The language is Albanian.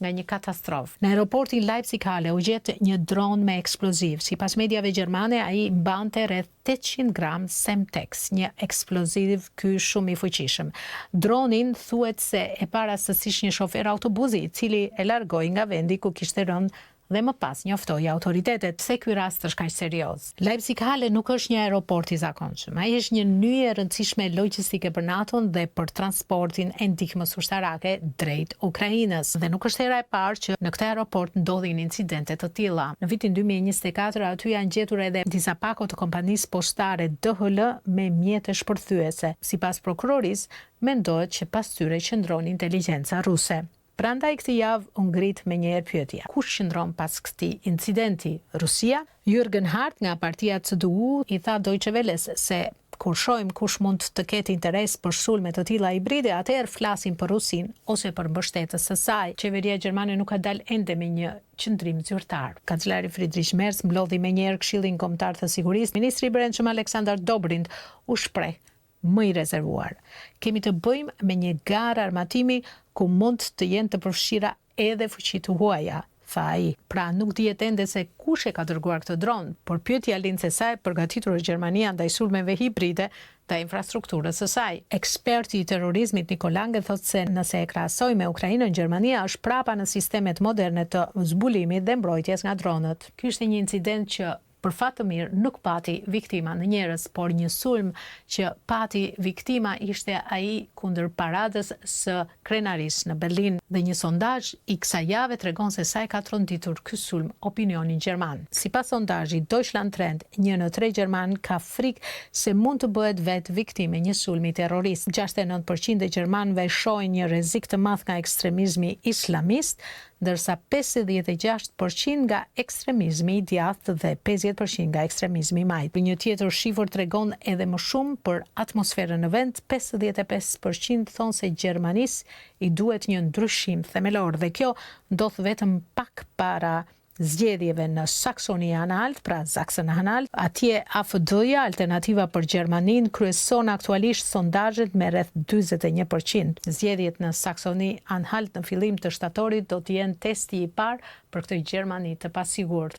nga një katastrofë. Në aeroportin Leipzig-Halle u gjet një dron me eksploziv. Sipas mediave gjermane, ai mbante rreth 800 gram Semtex, një eksploziv ky shumë i fuqishëm. Dronin thuhet se e para se ish një shofer autobusi, i cili e largoi nga vendi ku kishte rënë dhe më pas njoftoi autoritetet se ky rast është kaq serioz. Leipzig-Halle nuk është një aeroport i zakonshëm. Ai është një nyje e rëndësishme logjistike për NATO-n dhe për transportin e ndihmës ushtarake drejt Ukrainës. Dhe nuk është hera e parë që në këtë aeroport ndodhin incidente të tilla. Në vitin 2024 aty janë gjetur edhe disa pako të kompanisë postare DHL me mjete shpërthyese. Sipas prokurorisë, mendohet që pas tyre qëndron inteligjenca ruse. Prandaj këtë javë u ngrit me një herë pyetja. Kush qëndron pas këtij incidenti? Rusia? Jürgen Hart nga partia CDU i tha Deutsche Welle se kur shohim kush mund të ketë interes për sulme të tilla hibride, atëherë flasim për Rusinë ose për mbështetës së saj. Qeveria gjermane nuk ka dalë ende me një qëndrim zyrtar. Kancelari Friedrich Merz mblodhi menjëherë Këshillin Kombëtar të Sigurisë. Ministri i Brendshëm Aleksandar Dobrindt u shpreh më i rezervuar. Kemi të bëjmë me një garë armatimi ku mund të jenë të përfshira edhe fuqitë të huaja, tha ai. Pra nuk dihet ende se kush e ka dërguar këtë dron, por pyetja lind se sa e përgatitur është Gjermania ndaj sulmeve hibride të infrastrukturës së saj. Eksperti i terrorizmit Nikolange thotë se nëse e krahasoj me Ukrainën, Gjermania është prapa në sistemet moderne të zbulimit dhe mbrojtjes nga dronët. Ky ishte një incident që për fat të mirë nuk pati viktima në njerëz, por një sulm që pati viktima ishte ai kundër paradës së krenarisë në Berlin. Dhe një sondazh i kësaj jave tregon se sa e ka tronditur ky sulm opinionin gjerman. Sipas sondazhit Deutschland Trend, 1 në 3 gjerman ka frikë se mund të bëhet vetë viktimë e një sulmi terrorist. 69% e gjermanëve shohin një rrezik të madh nga ekstremizmi islamist, ndërsa 56% nga ekstremizmi i djathtë dhe 50% nga ekstremizmi i majt. Një tjetër shifër tregon edhe më shumë për atmosferën në vend. 55% thonë se Gjermanisë i duhet një ndryshim themelor dhe kjo ndodh vetëm pak para zgjedhjeve në Saksoni-Anhalt, pra Sachsen-Anhalt. Atje AFD-ja, Alternativa për Gjermaninë, kryeson aktualisht sondazhet me rreth 41%. Zgjedhjet në Saksoni-Anhalt në fillim të shtatorit do të jenë testi i parë për këtë Gjermani të pasigurt.